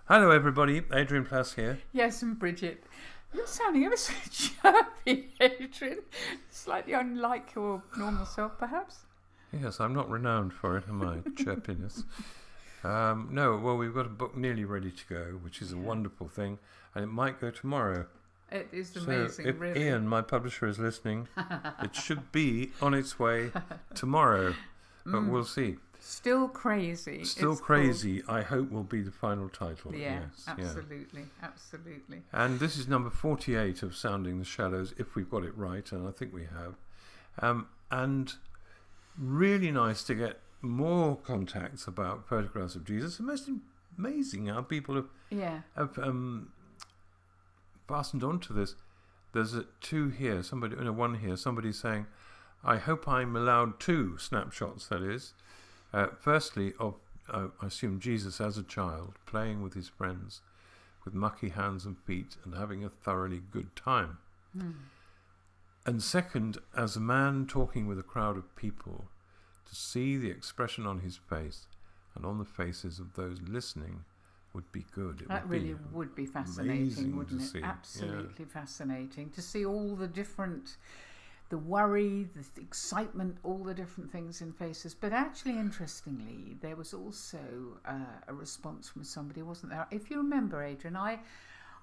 Hello everybody, Adrian Plass here. Yes, and Bridget. You're sounding ever so chirpy, Adrian. Slightly unlike your normal self, perhaps? Yes, I'm not renowned for it, am I? Chirpiness. No, well, we've got a book nearly ready to go, which is a wonderful thing, and it might go tomorrow. It is amazing, so if really. Ian, my publisher, is listening, it should be on its way tomorrow, but we'll see. Still Crazy. Still it's Crazy, I hope, will be the final title. Yeah, yes, absolutely, absolutely. And this is number 48 of Sounding the Shadows, if we've got it right, and I think we have. And really nice to get more contacts about photographs of Jesus. It's most amazing how people have fastened onto this. There's two here, one here, somebody saying, I hope I'm allowed 2 snapshots, that is. Firstly, of I assume Jesus as a child, playing with his friends, with mucky hands and feet, and having a thoroughly good time. And second, as a man talking with a crowd of people, to see the expression on his face and on the faces of those listening would be good. That really would be fascinating, wouldn't it? See. Absolutely fascinating to see all the different, the worry, the excitement, all the different things in faces. But actually, interestingly, there was also a response from somebody, wasn't there? If you remember, Adrian, I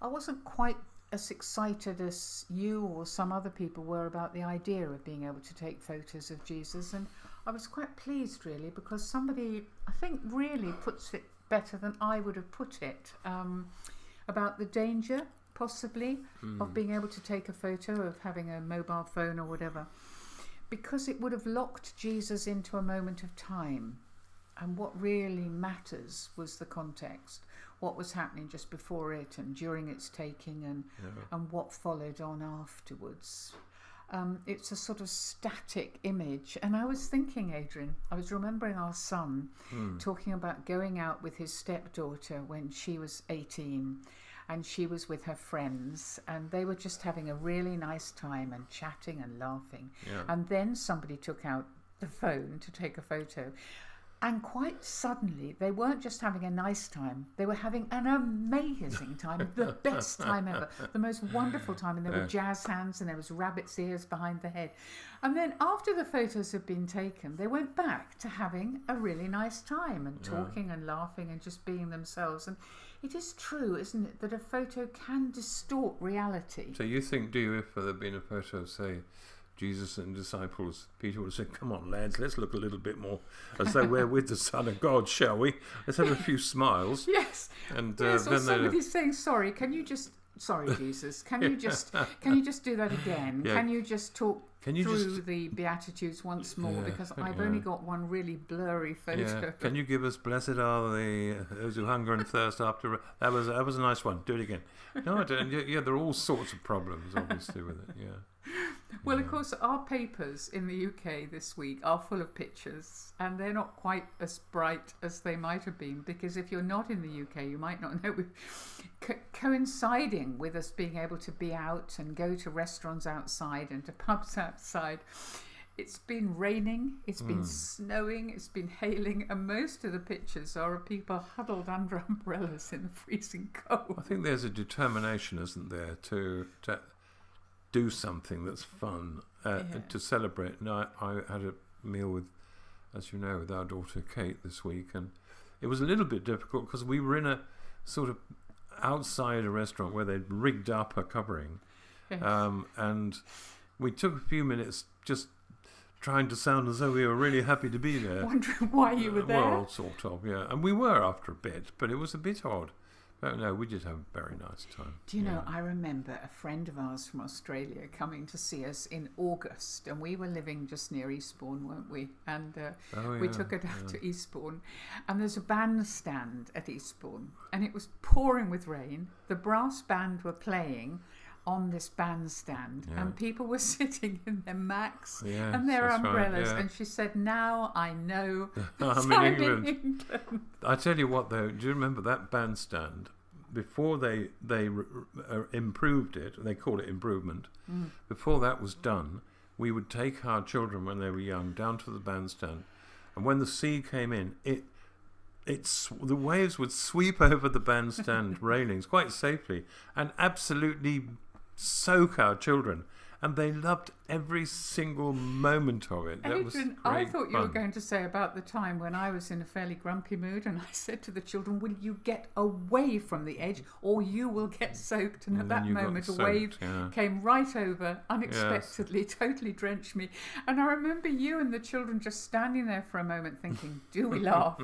wasn't quite as excited as you or some other people were about the idea of being able to take photos of Jesus, and I was quite pleased, really, because somebody, I think, really puts it better than I would have put it, about the danger, possibly, of being able to take a photo, of having a mobile phone or whatever, because it would have locked Jesus into a moment of time. And what really matters was the context, what was happening just before it and during its taking, and what followed on afterwards. It's a sort of static image. And I was thinking, Adrian, I was remembering our son talking about going out with his stepdaughter when she was 18, and she was with her friends, and they were just having a really nice time and chatting and laughing. And then somebody took out the phone to take a photo. And quite suddenly, they weren't just having a nice time, they were having an amazing time, the best time ever, the most wonderful time. And there were jazz hands and there was rabbit's ears behind the head. And then after the photos had been taken, they went back to having a really nice time and talking and laughing and just being themselves. And it is true, isn't it, that a photo can distort reality. So you think, do you, if there had been a photo of, say, Jesus and disciples, Peter would have said, come on, lads, let's look a little bit more as though we're with the Son of God, shall we? Let's have a few smiles. Yes. And yes, or somebody's saying, sorry, Jesus, can you just do that again? Yeah. Can you just talk through the Beatitudes once more? Because I've only got one really blurry photo. Yeah. Can you give us, blessed are those who hunger and thirst after... That was a nice one. Do it again. No, I don't. Yeah, there are all sorts of problems, obviously, with it, Well, of course, our papers in the UK this week are full of pictures, and they're not quite as bright as they might have been, because if you're not in the UK, you might not know, coinciding with us being able to be out and go to restaurants outside and to pubs outside, it's been raining, it's been snowing, it's been hailing, and most of the pictures are of people huddled under umbrellas in the freezing cold. I think there's a determination, isn't there, to do something that's fun, to celebrate. Now, I had a meal with, as you know, with our daughter Kate this week, and it was a little bit difficult because we were in a sort of outside a restaurant where they'd rigged up a covering, and we took a few minutes just trying to sound as though we were really happy to be there. Wondering why you were there? Well, sort of, yeah. And we were after a bit, but it was a bit odd. But no, we did have a very nice time. Do you know, I remember a friend of ours from Australia coming to see us in August, and we were living just near Eastbourne, weren't we? And we took her down to Eastbourne, and there's a bandstand at Eastbourne, and it was pouring with rain. The brass band were playing on this bandstand, and people were sitting in their Macs and their umbrellas, and she said, now I know I'm in England. I tell you what, though, do you remember that bandstand? Before they improved it, they call it improvement, before that was done, we would take our children when they were young down to the bandstand, and when the sea came in, it the waves would sweep over the bandstand railings quite safely and absolutely soak our children. And they loved every single moment of it. That was Adrian, great I thought you were fun. going to say about the time when I was in a fairly grumpy mood and I said to the children, will you get away from the edge or you will get soaked? And at And then that you got moment a soaked, wave yeah. came right over unexpectedly, totally drenched me. And I remember you and the children just standing there for a moment thinking, do we laugh?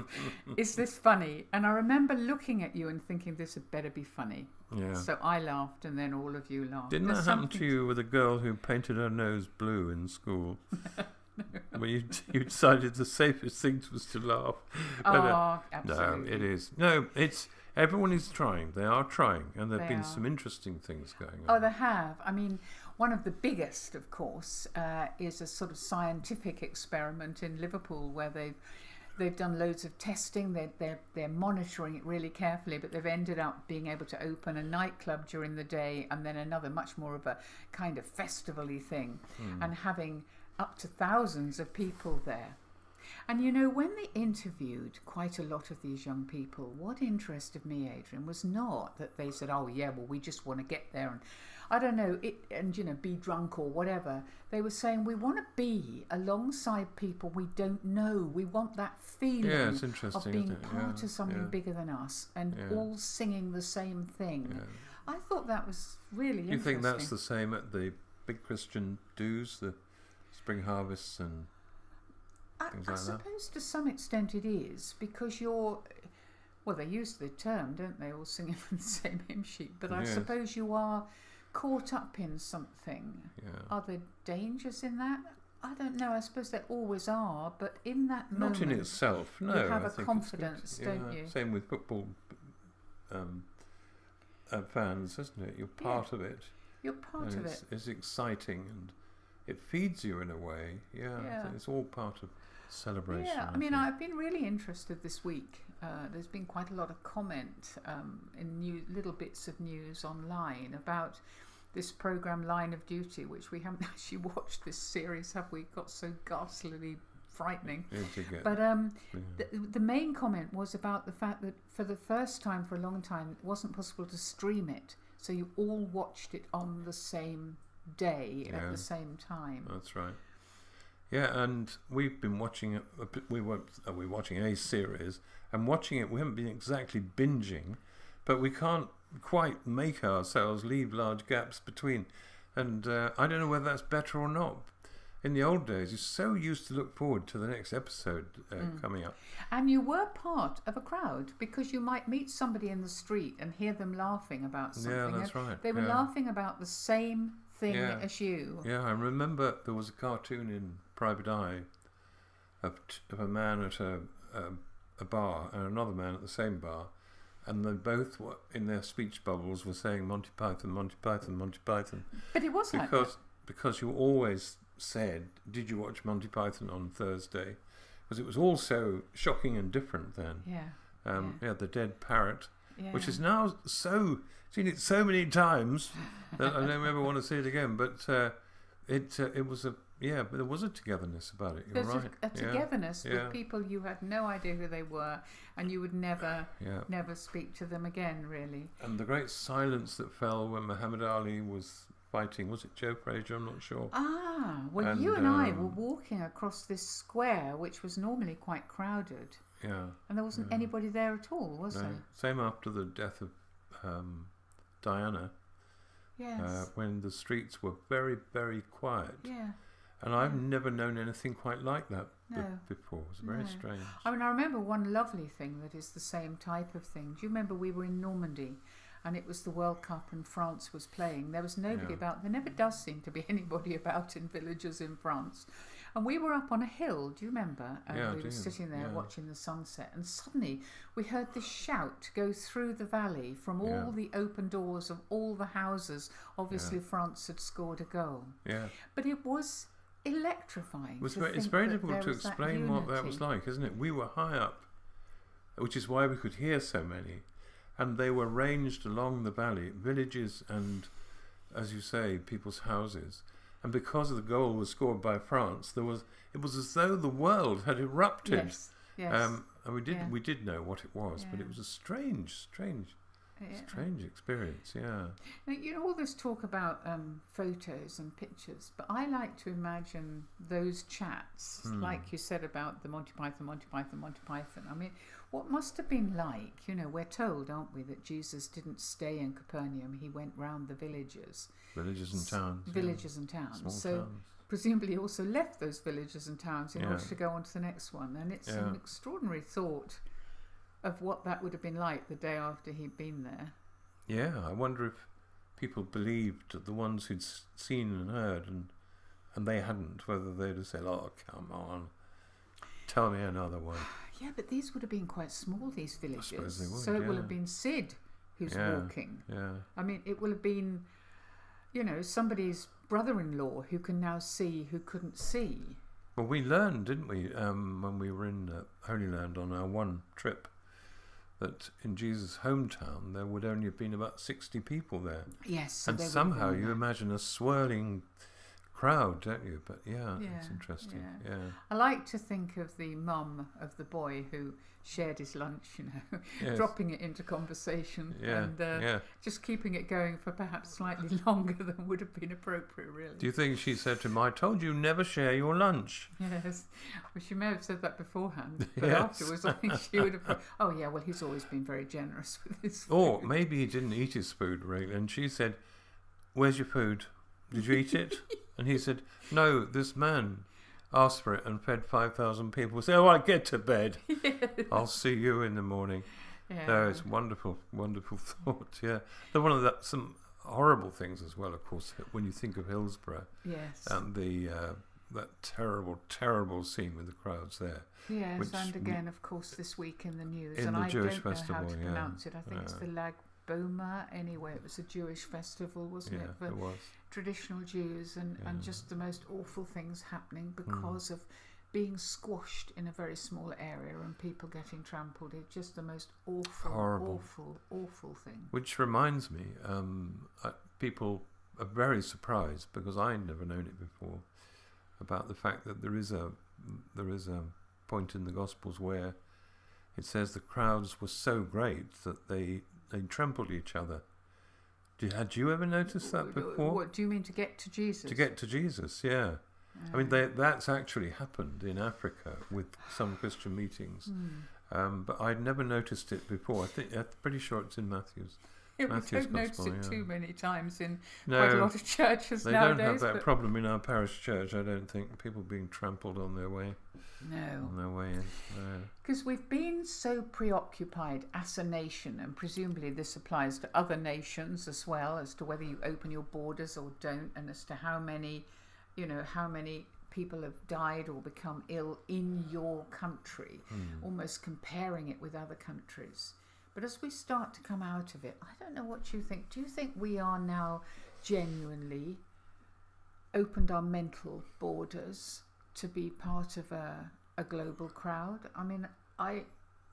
Is this funny? And I remember looking at you and thinking, this had better be funny. Yeah. So I laughed and then all of you laughed. Didn't There's that happen something to you with a girl who painted her nose blue in school? Where you decided the safest thing was to laugh. Oh, absolutely. No, it is. No, it's everyone is trying. They are trying, and there have They been are. some interesting things going Oh, on. they have. I mean, one of the biggest, of course, is a sort of scientific experiment in Liverpool where they've done loads of testing. They're monitoring it really carefully, but they've ended up being able to open a nightclub during the day and then another much more of a kind of festival-y thing, and having up to thousands of people there. And you know, when they interviewed quite a lot of these young people, what interested me, Adrian, was not that they said, oh yeah, well, we just want to get there and I don't know, be drunk or whatever. They were saying we want to be alongside people we don't know. We want that feeling Yeah, it's of interesting, being isn't it? part Yeah, of something yeah. bigger than us and Yeah. all singing the same thing. Yeah. I thought that was really You interesting. think that's the same at the big Christian dues, the spring harvests and things I like that? suppose to some extent it is, because they use the term, don't they, all singing from the same hymn sheet, but I Yes. suppose you are caught up in something. Yeah. Are there dangers in that? I don't know, I suppose there always are, but in that Not moment in itself, no. you have I a think it's good. confidence, don't Yeah, you? Same with football fans, isn't it? You're part of it. You're part And of it. it's exciting and it feeds you in a way. Yeah, I Yeah. think it's all part of celebration. Yeah, I mean, think. I've been really interested this week. There's been quite a lot of comment in little bits of news online about this programme Line of Duty, which we haven't actually watched this series, have we? Got so ghastly frightening. Yeah, to get- But yeah. the main comment was about the fact that for the first time for a long time it wasn't possible to stream it, so you all watched it on the same day at Yeah. the same time. That's right. Yeah, and we've been watching it. We're watching a series, and watching it, we haven't been exactly binging, but we can't quite make ourselves leave large gaps between. And I don't know whether that's better or not. In the old days, you're so used to look forward to the next episode coming up. And you were part of a crowd, because you might meet somebody in the street and hear them laughing about something. Yeah, that's and right. They were yeah. laughing about the same thing Yeah. as you. Yeah, I remember there was a cartoon in Private Eye of a man at a bar and another man at the same bar, and they both were, in their speech bubbles, were saying Monty Python, Monty Python, Monty Python. But it was like that. Because you always said, did you watch Monty Python on Thursday? Because it was all so shocking and different then. Yeah. The Dead Parrot, Yeah. which is now seen it so many times that I don't ever want to see it again. But it was but there was a togetherness about it. You're There's right. a togetherness Yeah. with people you had no idea who they were, and you would never Yeah. speak to them again, really. And the great silence that fell when Muhammad Ali was fighting, was it Joe Frazier? I'm not sure. Well, you And, and I were walking across this square, which was normally quite crowded, Yeah. and there wasn't anybody there at all, was No. there? Same after the death of Diana, Yes. when the streets were very, very quiet. Yeah. And I've never known anything quite like that No. before. It was very No. strange. I mean, I remember one lovely thing that is the same type of thing. Do you remember we were in Normandy and it was the World Cup and France was playing? There was nobody Yeah. about. There never does seem to be anybody about in villages in France. And we were up on a hill, do you remember? And Yeah, I we were do, sitting there yeah. watching the sunset, and suddenly we heard this shout go through the valley from Yeah. all the open doors of all the houses. Obviously, France had scored a goal. Yeah. But it was electrifying. It's to very think that difficult there to was that explain what that was unity. like, isn't it? We were high up, which is why we could hear so many. And they were ranged along the valley, villages and, as you say, people's houses. And because the goal was scored by France, it was as though the world had erupted. Yes, yes. and we did know what it was, but it was a strange experience. Yeah. Now, all this talk about photos and pictures, but I like to imagine those chats, like you said about the Monty Python. I mean, what must have been like? We're told, aren't we, that Jesus didn't stay in Capernaum; he went round the villages and towns. And towns. Small so towns. Presumably, he also left those villages and towns in order to go on to the next one, and it's an extraordinary thought of what that would have been like the day after he'd been there. Yeah, I wonder if people believed the ones who'd seen and heard, and they hadn't, whether they'd have said, "Oh, come on, tell me another one." Yeah, but these would have been quite small, these villages. I suppose they would, so it will have been Sid who's walking. Yeah. I mean, it will have been, somebody's brother-in-law who can now see who couldn't see. Well, we learned, didn't we, when we were in Holy Land on our one trip, that in Jesus' hometown there would only have been about 60 people there. Yes. So and somehow you imagine a swirling crowd, don't you? But it's interesting. Yeah. I like to think of the mum of the boy who shared his lunch, dropping it into conversation and just keeping it going for perhaps slightly longer than would have been appropriate, really. Do you think she said to him, "I told you never share your lunch"? Yes. Well, she may have said that beforehand, but afterwards I think she would have, "Oh yeah, well, he's always been very generous with his food." Or maybe he didn't eat his food regularly, and she said, "Where's your food? Did you eat it?" And he said, "No, this man asked for it and fed 5,000 people. So, I get to bed. Yes. I'll see you in the morning." Yeah. No, it's wonderful, wonderful thought. Yeah, one of some horrible things as well. Of course, when you think of Hillsborough, yes, and that terrible, terrible scene with the crowds there. Yes, and again, of course, this week in the news, in and the I Jewish don't know festival, how to pronounce it. I think it's the Lag Boma. Anyway, it was a Jewish festival, wasn't it? For it was. Traditional Jews, and just the most awful things happening because of being squashed in a very small area and people getting trampled. It's just the most awful, awful thing. Which reminds me, people are very surprised, because I had never known it before, about the fact that there is a point in the Gospels where it says the crowds were so great that they trampled each other. Had you ever noticed that before? What do you mean, to get to Jesus? To get to Jesus, yeah. I mean, that's actually happened in Africa with some Christian meetings, but I'd never noticed it before. I'm pretty sure it's in Matthew's. We don't notice it too many times in quite a lot of churches they nowadays. They don't have that problem in our parish church, I don't think. People being trampled on their way. No. On their way in. Because we've been so preoccupied as a nation, and presumably this applies to other nations as well, as to whether you open your borders or don't, and as to how many people have died or become ill in your country, almost comparing it with other countries. But as we start to come out of it, I don't know what you think. Do you think we are now genuinely opened our mental borders to be part of a global crowd? I mean,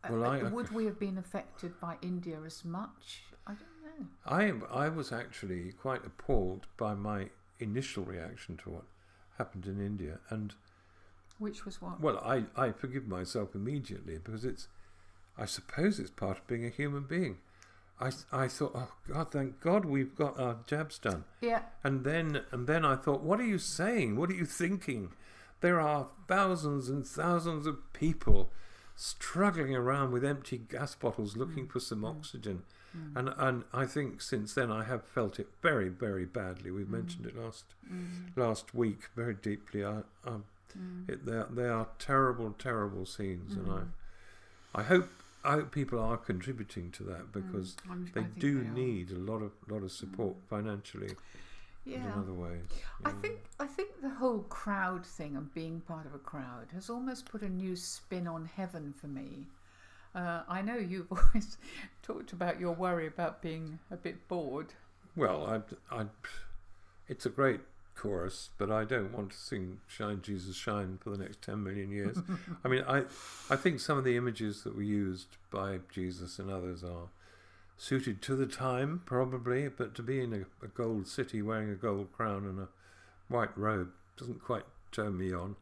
would we have been affected by India as much? I don't know. I was actually quite appalled by my initial reaction to what happened in India. And which was what? Well, I forgive myself immediately, because I suppose it's part of being a human being. I thought, oh God, thank God we've got our jabs done. Yeah. And then I thought, what are you saying? What are you thinking? There are thousands and thousands of people struggling around with empty gas bottles looking for some oxygen. And I think since then I have felt it very, very badly. We mentioned it last week very deeply. They are terrible, terrible scenes, and I hope people are contributing to that, because they do need a lot of support financially and in other ways. I think the whole crowd thing and being part of a crowd has almost put a new spin on heaven for me. I know you've always talked about your worry about being a bit bored. Well, it's a great chorus, but I don't want to sing "Shine Jesus Shine" for the next 10 million years. I mean, I think some of the images that were used by Jesus and others are suited to the time, probably, but to be in a gold city wearing a gold crown and a white robe doesn't quite turn me on.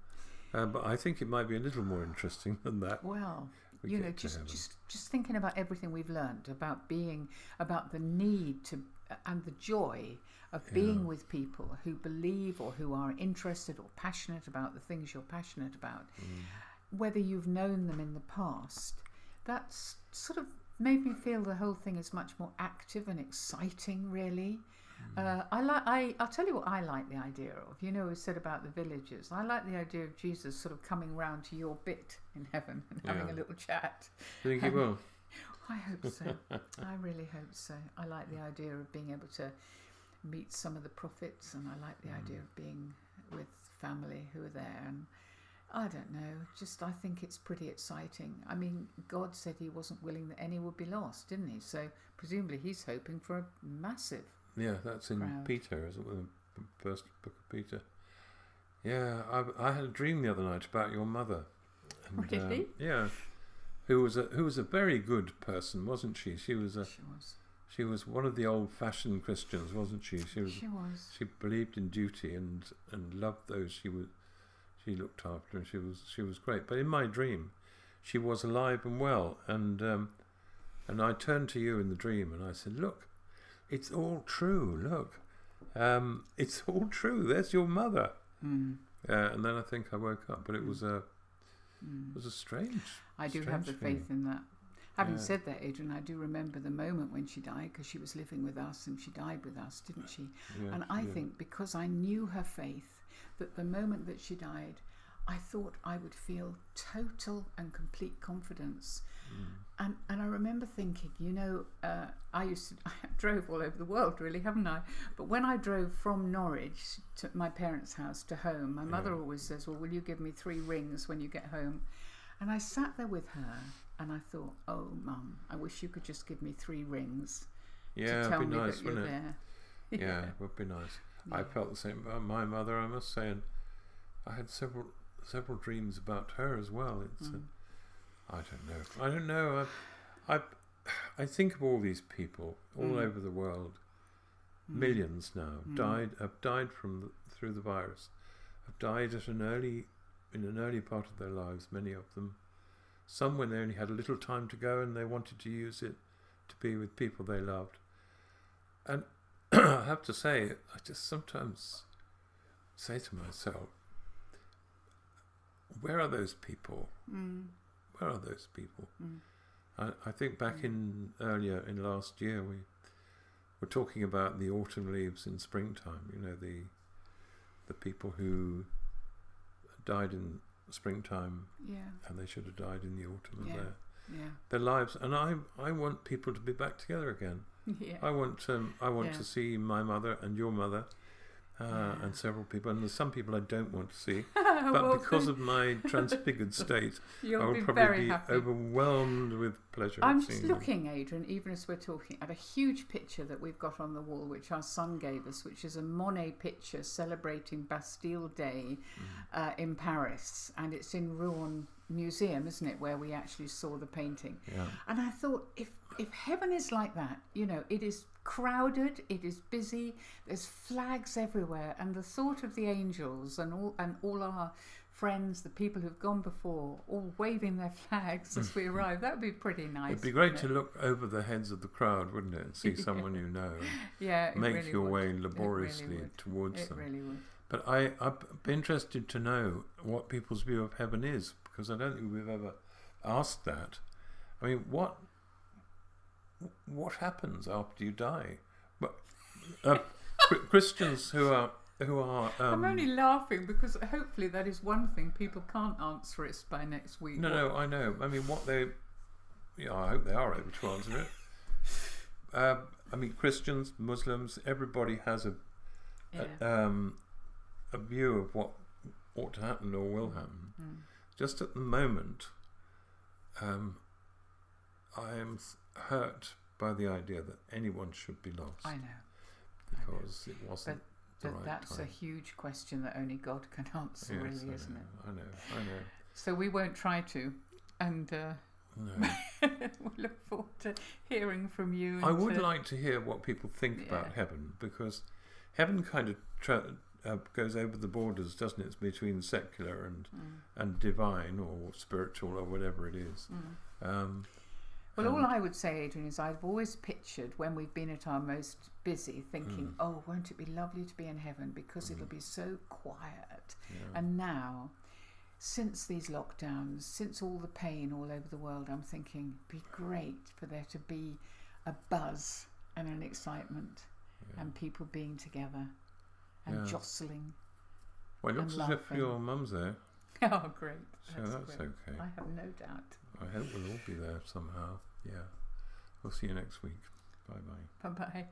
But I think it might be a little more interesting than that. Well, you know, just thinking about everything we've learned about the need to and the joy of being with people who believe or who are interested or passionate about the things you're passionate about, whether you've known them in the past. That's sort of made me feel the whole thing is much more active and exciting, really. I'll tell you what I like the idea of. You know, we said about the villagers. I like the idea of Jesus sort of coming round to your bit in heaven and having a little chat. Do you think he will? I hope so. I really hope so. I like the idea of being able to meet some of the prophets, and I like the idea of being with family who are there. And I don't know, I think it's pretty exciting. I mean, God said he wasn't willing that any would be lost, didn't he? So presumably he's hoping for a massive that's in crowd. Peter, isn't it? The first book of Peter. Yeah, I had a dream the other night about your mother. And, really? Yeah. Who was a very good person, wasn't she? She was. She was one of the old-fashioned Christians, wasn't she? She was. She believed in duty and loved those she looked after, and she was great. But in my dream, she was alive and well, and I turned to you in the dream and I said, "Look, it's all true. Look, it's all true. There's your mother." And then I think I woke up, but it was a strange. I do have the faith in that. Having said that, Adrian, I do remember the moment when she died, because she was living with us and she died with us, didn't she? Yeah, and I think because I knew her faith, that the moment that she died, I thought I would feel total and complete confidence. And I remember thinking, you know, I drove all over the world, really, haven't I? But when I drove from Norwich to my parents' house to home, my mother always says, "Well, will you give me 3 rings when you get home?" And I sat there with her and I thought, "Oh, Mum, I wish you could just give me 3 rings to tell me that you're there." Yeah, it would be nice. I felt the same about my mother, I must say, and I had several dreams about her as well. It's I don't know. I think of all these people all over the world, millions now, have died through the virus, have died in an early part of their lives, many of them. Some when they only had a little time to go and they wanted to use it to be with people they loved. And I have to say, I just sometimes say to myself, where are those people? Where are those people? I think back earlier in last year, we were talking about the autumn leaves in springtime. You know, the people who died in springtime, and they should have died in the autumn of their lives. And I want people to be back together again. I want to see my mother and your mother. And several people, and there's some people I don't want to see, but because of my transfigured state, I will probably be overwhelmed with pleasure. I'm just looking, Adrian, even as we're talking, at a huge picture that we've got on the wall, which our son gave us, which is a Monet picture celebrating Bastille Day in Paris, and it's in Rouen Museum, isn't it, where we actually saw the painting. And I thought, if heaven is like that, you know, it is crowded, it is busy, there's flags everywhere, and the thought of the angels and all our friends, the people who've gone before, all waving their flags as we arrive, that would be pretty nice. It'd be great to look over the heads of the crowd, wouldn't it, and see someone you know, and make really your way laboriously towards them. It really would. But I'd be interested to know what people's view of heaven is, because I don't think we've ever asked that. I mean, what happens after you die? But Christians who are I'm only laughing because hopefully that is one thing people can't answer it by next week. No, I know. I mean, I hope they are able to answer it. I mean, Christians, Muslims, everybody has a view of what ought to happen or will happen. Just at the moment, I am hurt by the idea that anyone should be lost. I know. Because it wasn't the right that's time. A huge question that only God can answer, really, isn't it? I know. So we won't try to, and no. we look forward to hearing from you. I would like to hear what people think about heaven, because heaven kind of goes over the borders, doesn't it, between secular and divine or spiritual or whatever it is. Well, all I would say, Adrian, is I've always pictured when we've been at our most busy thinking, oh, won't it be lovely to be in heaven because it'll be so quiet. Yeah. And now, since these lockdowns, since all the pain all over the world, I'm thinking it'd be great for there to be a buzz and an excitement and people being together and jostling. Well, it looks as if your mum's there. Oh, great. So that's great. okay. I have no doubt. I hope we'll all be there somehow. Yeah. We'll see you next week. Bye-bye. Bye-bye.